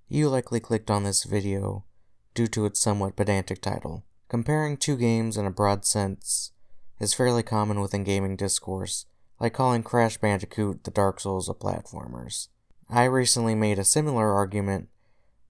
You likely clicked on this video due to its somewhat pedantic title. Comparing two games in a broad sense is fairly common within gaming discourse, like calling Crash Bandicoot the Dark Souls of platformers. I recently made a similar argument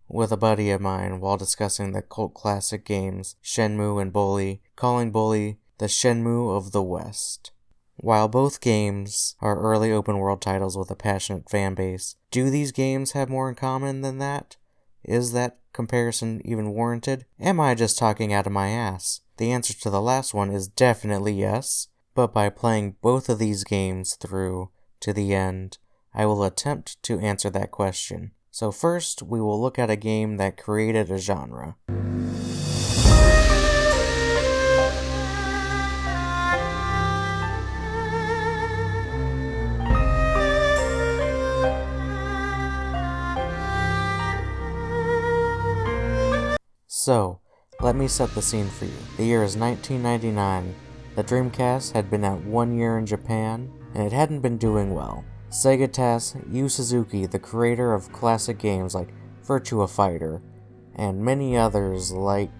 with a buddy of mine while discussing the cult classic games Shenmue and Bully, calling Bully the Shenmue of the West. While both games are early open-world titles with a passionate fanbase, do these games have more in common than that? Is that comparison even warranted? Am I just talking out of my ass? The answer to the last one is definitely yes, but by playing both of these games through to the end, I will attempt to answer that question. So first, we will look at a game that created a genre. So, let me set the scene for you. The year is 1999. The Dreamcast had been out 1 year in Japan, and it hadn't been doing well. Sega tasks Yu Suzuki, the creator of classic games like Virtua Fighter, and many others like,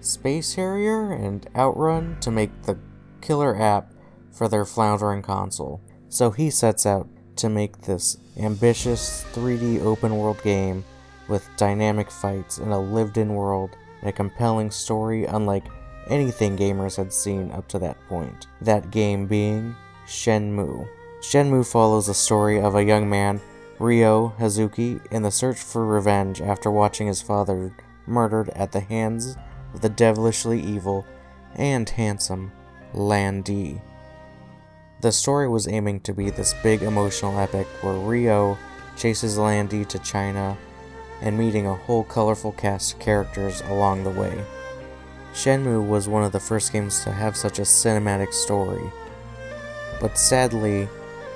Space Harrier and Outrun to make the killer app for their floundering console. So he sets out to make this ambitious 3D open-world game with dynamic fights in a lived-in world and a compelling story unlike anything gamers had seen up to that point. That game being Shenmue. Shenmue follows the story of a young man, Ryo Hazuki, in the search for revenge after watching his father murdered at the hands of the devilishly evil and handsome Lan Di. The story was aiming to be this big emotional epic where Ryo chases Lan Di to China and meeting a whole colorful cast of characters along the way. Shenmue was one of the first games to have such a cinematic story, but sadly,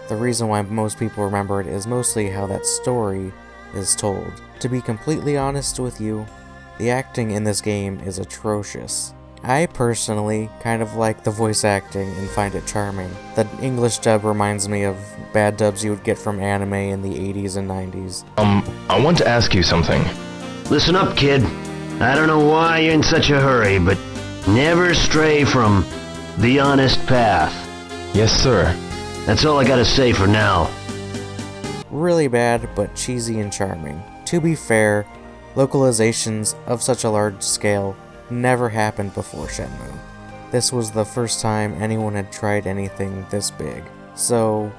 the reason why most people remember it is mostly how that story is told. To be completely honest with you, the acting in this game is atrocious. I personally kind of like the voice acting and find it charming. The English dub reminds me of bad dubs you would get from anime in the 80s and 90s. I want to ask you something. Listen up, kid. I don't know why you're in such a hurry, but never stray from the honest path. Yes, sir. That's all I gotta say for now. Really bad, but cheesy and charming. To be fair, localizations of such a large scale never happened before Shenmue. This was the first time anyone had tried anything this big, so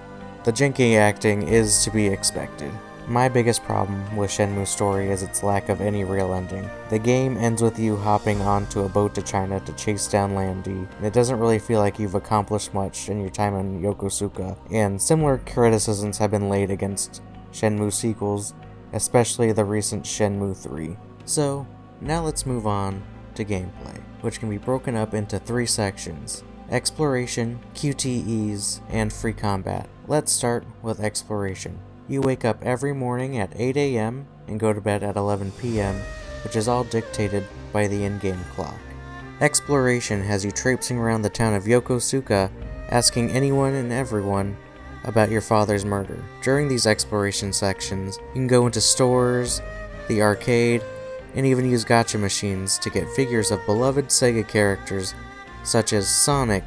the janky acting is to be expected. My biggest problem with Shenmue's story is its lack of any real ending. The game ends with you hopping onto a boat to China to chase down Lan Di, and it doesn't really feel like you've accomplished much in your time in Yokosuka, and similar criticisms have been laid against Shenmue sequels, especially the recent Shenmue 3. So, now let's move on to gameplay, which can be broken up into 3 sections: exploration, QTEs, and free combat. Let's start with exploration. You wake up every morning at 8 AM and go to bed at 11 PM, which is all dictated by the in-game clock. Exploration has you traipsing around the town of Yokosuka, asking anyone and everyone about your father's murder. During these exploration sections, you can go into stores, the arcade, and even use gacha machines to get figures of beloved Sega characters such as Sonic,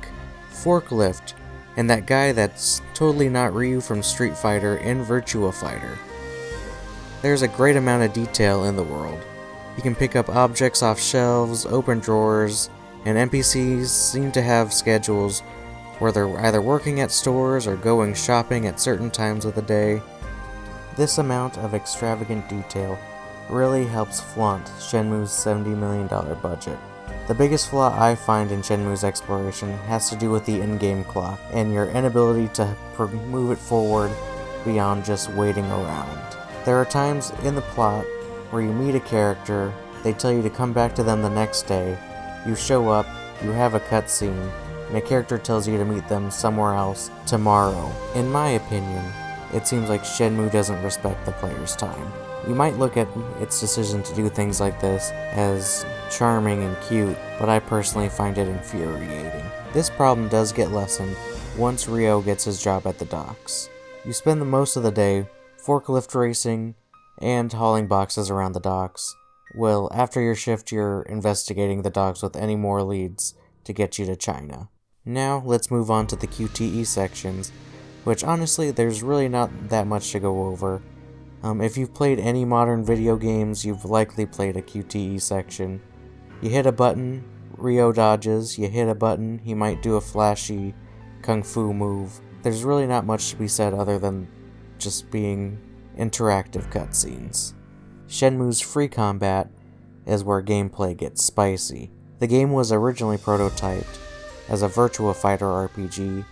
Forklift, and that guy that's totally not Ryu from Street Fighter in Virtua Fighter. There's a great amount of detail in the world. You can pick up objects off shelves, open drawers, and NPCs seem to have schedules where they're either working at stores or going shopping at certain times of the day. This amount of extravagant detail really helps flaunt Shenmue's $70 million budget. The biggest flaw I find in Shenmue's exploration has to do with the in-game clock and your inability to move it forward beyond just waiting around. There are times in the plot where you meet a character, they tell you to come back to them the next day, you show up, you have a cutscene, and a character tells you to meet them somewhere else tomorrow. In my opinion, it seems like Shenmue doesn't respect the player's time. You might look at its decision to do things like this as charming and cute, but I personally find it infuriating. This problem does get lessened once Ryo gets his job at the docks. You spend the most of the day forklift racing and hauling boxes around the docks. Well, after your shift, you're investigating the docks with any more leads to get you to China. Now, let's move on to the QTE sections, which honestly, there's really not that much to go over. If you've played any modern video games, you've likely played a QTE section. You hit a button, Ryo dodges, you hit a button, he might do a flashy kung fu move. There's really not much to be said other than just being interactive cutscenes. Shenmue's free combat is where gameplay gets spicy. The game was originally prototyped as a Virtua Fighter RPG,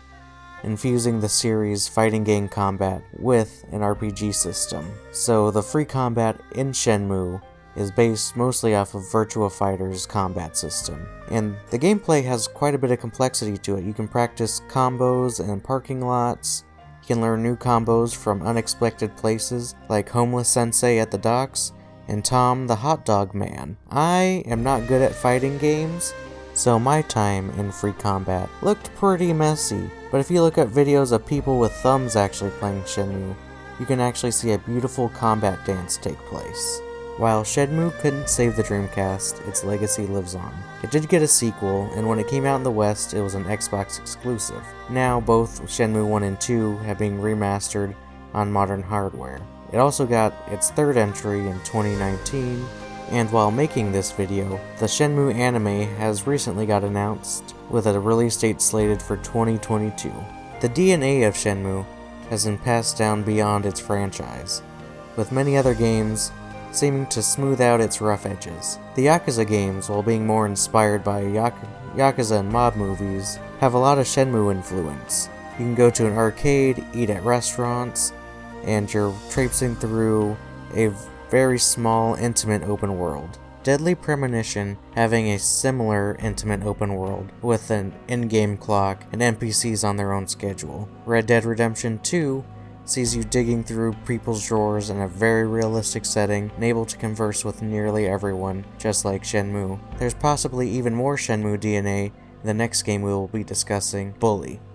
infusing the series' fighting game combat with an RPG system. So the free combat in Shenmue is based mostly off of Virtua Fighter's combat system. And the gameplay has quite a bit of complexity to it. You can practice combos in parking lots, you can learn new combos from unexpected places like Homeless Sensei at the docks and Tom the Hot Dog Man. I am not good at fighting games, so my time in free combat looked pretty messy. But if you look at videos of people with thumbs actually playing Shenmue, you can actually see a beautiful combat dance take place. While Shenmue couldn't save the Dreamcast, its legacy lives on. It did get a sequel, and when it came out in the West, it was an Xbox exclusive. Now, both Shenmue 1 and 2 have been remastered on modern hardware. It also got its third entry in 2019, and while making this video, the Shenmue anime has recently got announced, with a release date slated for 2022. The DNA of Shenmue has been passed down beyond its franchise, with many other games seeming to smooth out its rough edges. The Yakuza games, while being more inspired by Yakuza and mob movies, have a lot of Shenmue influence. You can go to an arcade, eat at restaurants, and you're traipsing through a very small, intimate open world. Deadly Premonition having a similar intimate open world with an in-game clock and NPCs on their own schedule. Red Dead Redemption 2 sees you digging through people's drawers in a very realistic setting and able to converse with nearly everyone, just like Shenmue. There's possibly even more Shenmue DNA in the next game we will be discussing, Bully. –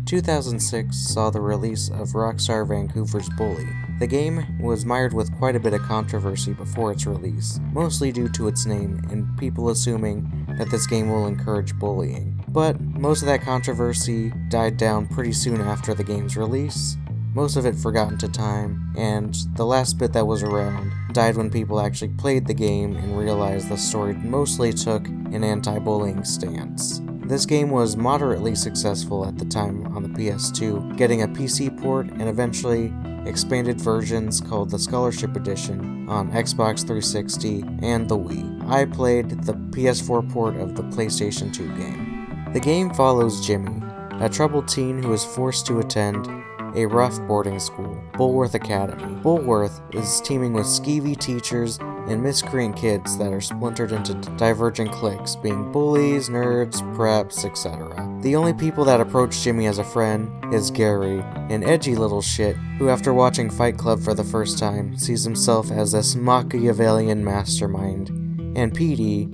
2006 saw the release of Rockstar Vancouver's Bully. The game was mired with quite a bit of controversy before its release, mostly due to its name and people assuming that this game will encourage bullying. But most of that controversy died down pretty soon after the game's release, most of it forgotten to time, and the last bit that was around died when people actually played the game and realized the story mostly took an anti-bullying stance. This game was moderately successful at the time on the PS2, getting a PC port and eventually expanded versions called the Scholarship Edition on Xbox 360 and the Wii. I played the PS4 port of the PlayStation 2 game. The game follows Jimmy, a troubled teen who is forced to attend a rough boarding school, Bulworth Academy. Bulworth is teeming with skeevy teachers and miscreant kids that are splintered into divergent cliques, being bullies, nerds, preps, etc. The only people that approach Jimmy as a friend is Gary, an edgy little shit who, after watching Fight Club for the first time, sees himself as this Machiavellian mastermind, and Petey,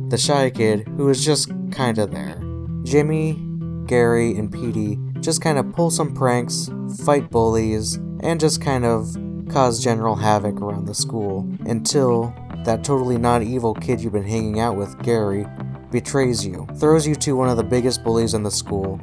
the shy kid who is just kinda there. Jimmy, Gary, and Petey just kind of pull some pranks, fight bullies, and just kind of cause general havoc around the school until that totally not evil kid you've been hanging out with, Gary, betrays you, throws you to one of the biggest bullies in the school,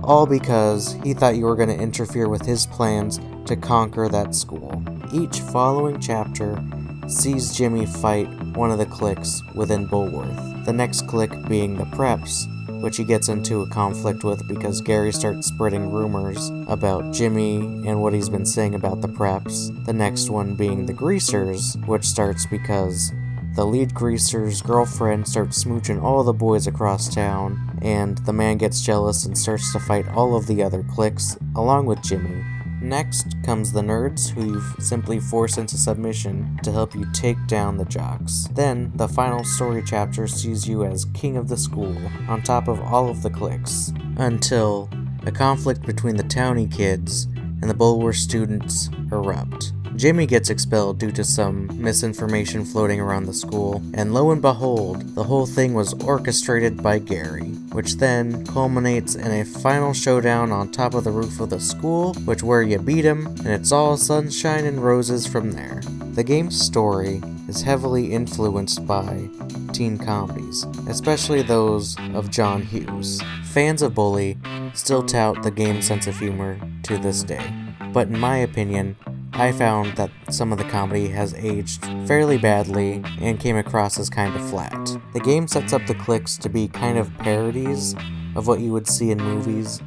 all because he thought you were going to interfere with his plans to conquer that school. Each following chapter sees Jimmy fight one of the cliques within Bulworth, the next clique being the Preps, which he gets into a conflict with because Gary starts spreading rumors about Jimmy and what he's been saying about the Preps. The next one being the Greasers, which starts because the lead Greaser's girlfriend starts smooching all the boys across town, and the man gets jealous and starts to fight all of the other cliques along with Jimmy. Next comes the nerds, who you simply force into submission to help you take down the jocks. Then, the final story chapter sees you as king of the school, on top of all of the cliques, until a conflict between the townie kids and the Bulworth students erupt. Jimmy gets expelled due to some misinformation floating around the school, and lo and behold, the whole thing was orchestrated by Gary, which then culminates in a final showdown on top of the roof of the school, which where you beat him, and it's all sunshine and roses from there. The game's story is heavily influenced by teen comedies, especially those of John Hughes. Fans of Bully still tout the game's sense of humor to this day, but in my opinion, I found that some of the comedy has aged fairly badly and came across as kind of flat. The game sets up the cliques to be kind of parodies of what you would see in movies,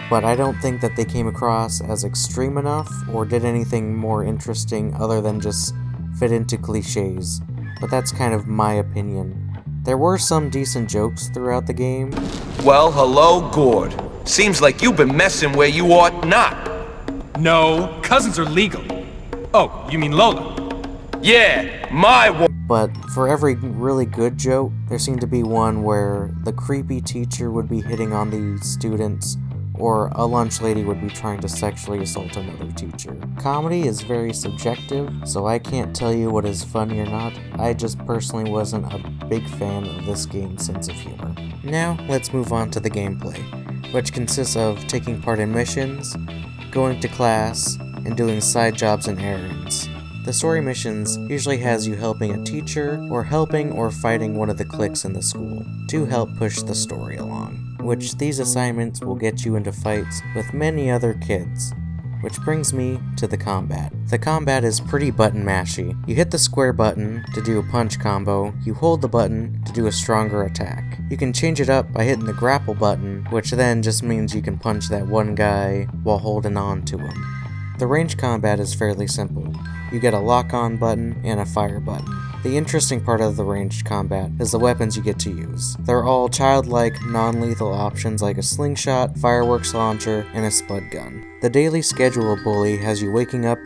but I don't think that they came across as extreme enough or did anything more interesting other than just fit into cliches, but that's kind of my opinion. There were some decent jokes throughout the game. Well, hello, Gord. Seems like you've been messing where you ought not. No, cousins are legal. Oh, you mean Lola? Yeah, my But for every really good joke, there seemed to be one where the creepy teacher would be hitting on the students, or a lunch lady would be trying to sexually assault another teacher. Comedy is very subjective, so I can't tell you what is funny or not. I just personally wasn't a big fan of this game's sense of humor. Now, let's move on to the gameplay, which consists of taking part in missions, going to class, and doing side jobs and errands. The story missions usually has you helping a teacher, or helping or fighting one of the cliques in the school, to help push the story along, which these assignments will get you into fights with many other kids. Which brings me to the combat. The combat is pretty button mashy. You hit the square button to do a punch combo, you hold the button to do a stronger attack. You can change it up by hitting the grapple button, which then just means you can punch that one guy while holding on to him. The range combat is fairly simple. You get a lock-on button and a fire button. The interesting part of the ranged combat is the weapons you get to use. They're all childlike, non-lethal options like a slingshot, fireworks launcher, and a spud gun. The daily schedule of Bully has you waking up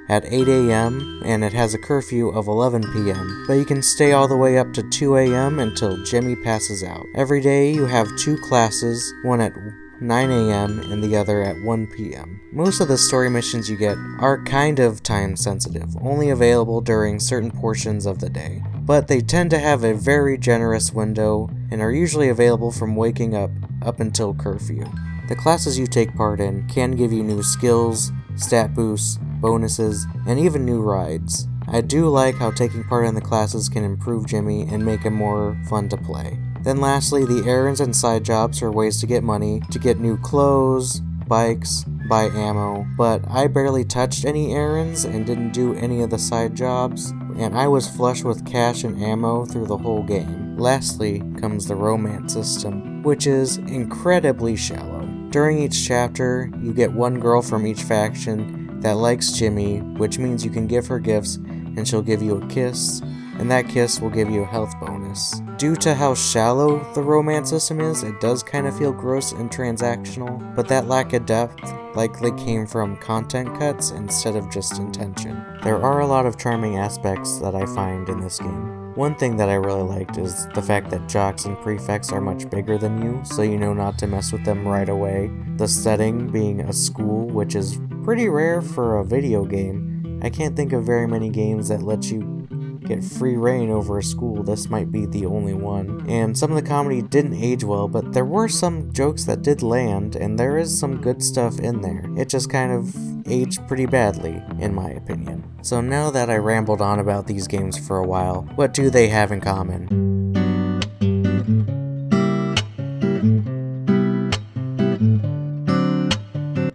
at 8 a.m. and it has a curfew of 11 p.m. But you can stay all the way up to 2 a.m. until Jimmy passes out. Every day you have 2 classes, one at 9 a.m. and the other at 1 p.m. Most of the story missions you get are kind of time sensitive, only available during certain portions of the day. But they tend to have a very generous window and are usually available from waking up until curfew. The classes you take part in can give you new skills, stat boosts, bonuses, and even new rides. I do like how taking part in the classes can improve Jimmy and make him more fun to play. Then lastly, the errands and side jobs are ways to get money, to get new clothes, bikes, buy ammo, but I barely touched any errands and didn't do any of the side jobs, and I was flush with cash and ammo through the whole game. Lastly comes the romance system, which is incredibly shallow. During each chapter, you get one girl from each faction that likes Jimmy, which means you can give her gifts and she'll give you a kiss, and that kiss will give you a health bonus. Due to how shallow the romance system is, it does kind of feel gross and transactional, but that lack of depth likely came from content cuts instead of just intention. There are a lot of charming aspects that I find in this game. One thing that I really liked is the fact that jocks and prefects are much bigger than you, so you know not to mess with them right away. The setting being a school, which is pretty rare for a video game. I can't think of very many games that let you get free reign over a school. This might be the only one. And some of the comedy didn't age well, but there were some jokes that did land, and there is some good stuff in there. It just kind of aged pretty badly, in my opinion. So now that I rambled on about these games for a while, what do they have in common?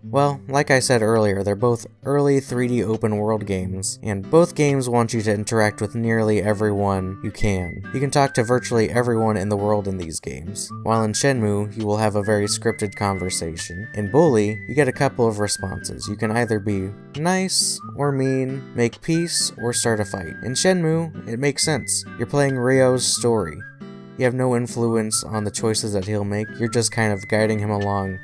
Well, like I said earlier, they're both early 3D open world games, and both games want you to interact with nearly everyone you can. You can talk to virtually everyone in the world in these games. While in Shenmue, you will have a very scripted conversation. In Bully, you get a couple of responses. You can either be nice or mean, make peace, or start a fight. In Shenmue, it makes sense. You're playing Ryo's story. You have no influence on the choices that he'll make, you're just kind of guiding him along.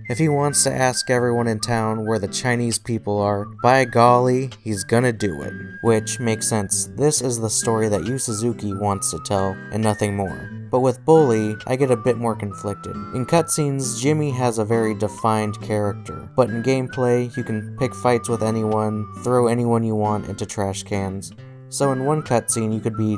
If he wants to ask everyone in town where the Chinese people are, by golly, he's gonna do it. Which makes sense. This is the story that Yu Suzuki wants to tell, and nothing more. But with Bully, I get a bit more conflicted. In cutscenes, Jimmy has a very defined character, but in gameplay, you can pick fights with anyone, throw anyone you want into trash cans. So in one cutscene, you could be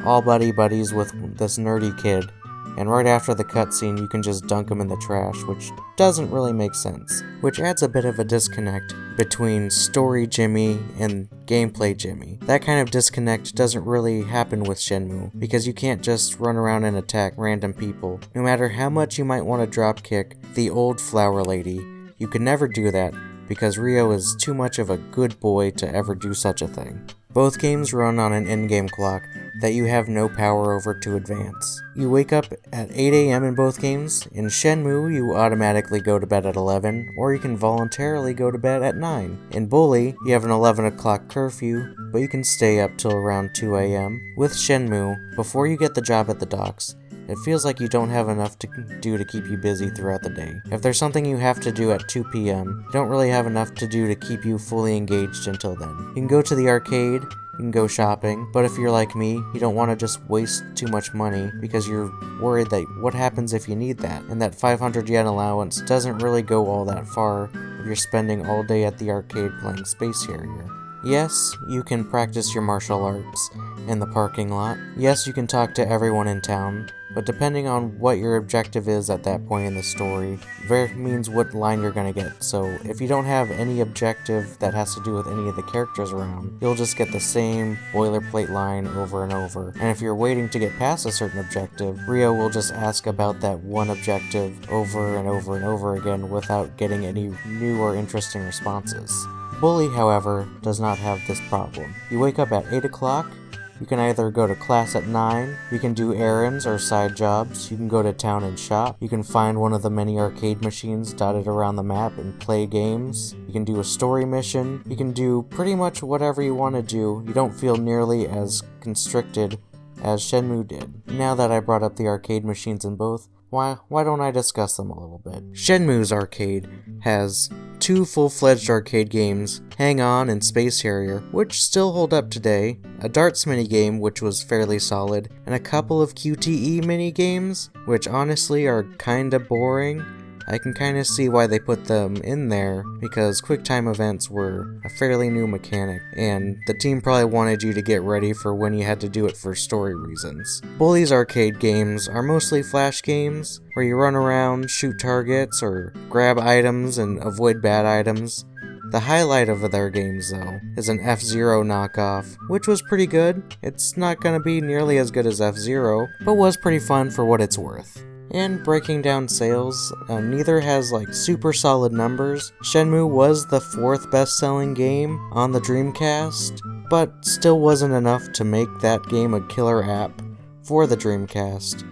all buddies with this nerdy kid, and right after the cutscene, you can just dunk him in the trash, which doesn't really make sense. Which adds a bit of a disconnect between story Jimmy and gameplay Jimmy. That kind of disconnect doesn't really happen with Shenmue, because you can't just run around and attack random people. No matter how much you might want to dropkick the old flower lady, you can never do that, because Ryo is too much of a good boy to ever do such a thing. Both games run on an in-game clock that you have no power over to advance. You wake up at 8 AM in both games. In Shenmue, you automatically go to bed at 11, or you can voluntarily go to bed at 9. In Bully, you have an 11 o'clock curfew, but you can stay up till around 2 AM. With Shenmue, before you get the job at the docks, it feels like you don't have enough to do to keep you busy throughout the day. If there's something you have to do at 2 PM, you don't really have enough to do to keep you fully engaged until then. You can go to the arcade, you can go shopping, but if you're like me, you don't want to just waste too much money because you're worried that what happens if you need that, and that 500 yen allowance doesn't really go all that far if you're spending all day at the arcade playing Space Harrier. Yes, you can practice your martial arts in the parking lot. Yes, you can talk to everyone in town, but depending on what your objective is at that point in the story, means what line you're gonna get. So if you don't have any objective that has to do with any of the characters around, you'll just get the same boilerplate line over and over. And if you're waiting to get past a certain objective, Ryo will just ask about that one objective over and over and over again without getting any new or interesting responses. Bully, however, does not have this problem. You wake up at 8 o'clock, you can either go to class at 9, you can do errands or side jobs, you can go to town and shop, you can find one of the many arcade machines dotted around the map and play games, you can do a story mission, you can do pretty much whatever you want to do. You don't feel nearly as constricted as Shenmue did. Now that I brought up the arcade machines in both, why don't I discuss them a little bit? Shenmue's arcade has 2 full-fledged arcade games, Hang On and Space Harrier, which still hold up today, a darts minigame which was fairly solid, and a couple of QTE minigames, which honestly are kinda boring. I can kinda see why they put them in there, because QuickTime events were a fairly new mechanic, and the team probably wanted you to get ready for when you had to do it for story reasons. Bully's arcade games are mostly flash games, where you run around, shoot targets, or grab items and avoid bad items. The highlight of their games, though, is an F-Zero knockoff, which was pretty good. It's not gonna be nearly as good as F-Zero, but was pretty fun for what it's worth. And breaking down sales, neither has like super solid numbers. Shenmue was the 4th best-selling game on the Dreamcast, but still wasn't enough to make that game a killer app for the Dreamcast,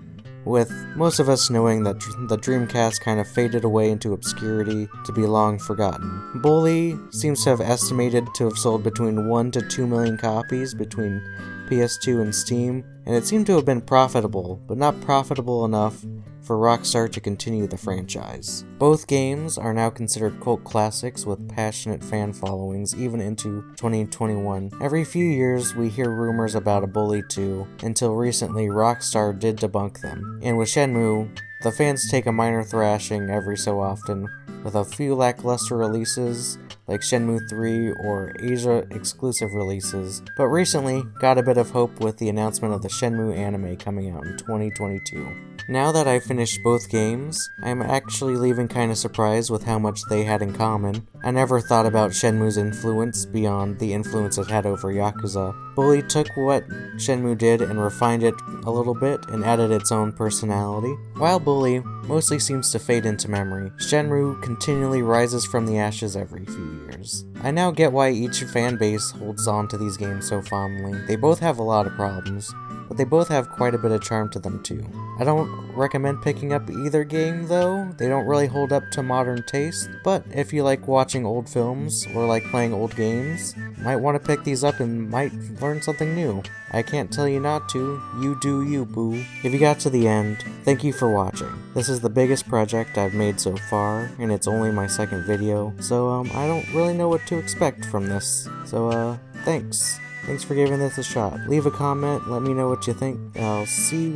with most of us knowing that the Dreamcast kind of faded away into obscurity to be long forgotten. Bully seems to have estimated to have sold between 1 to 2 million copies between PS2 and Steam, and it seemed to have been profitable, but not profitable enough for Rockstar to continue the franchise. Both games are now considered cult classics with passionate fan followings even into 2021. Every few years we hear rumors about a Bully 2, until recently Rockstar did debunk them. And with Shenmue, the fans take a minor thrashing every so often, with a few lackluster releases like Shenmue 3 or Asia exclusive releases, but recently got a bit of hope with the announcement of the Shenmue anime coming out in 2022. Now that I've finished both games, I'm actually leaving kinda surprised with how much they had in common. I never thought about Shenmue's influence beyond the influence it had over Yakuza. Bully took what Shenmue did and refined it a little bit and added its own personality. While Bully mostly seems to fade into memory, Shenmue continually rises from the ashes every few years. I now get why each fan base holds on to these games so fondly. They both have a lot of problems, but they both have quite a bit of charm to them too. I don't recommend picking up either game though, they don't really hold up to modern taste, but if you like watching old films or like playing old games, you might want to pick these up and might learn something new. I can't tell you not to, you do you, boo. If you got to the end, thank you for watching. This is the biggest project I've made so far, and it's only my 2nd video, so I don't really know what to expect from this. So thanks. Thanks for giving this a shot. Leave a comment, let me know what you think. I'll see you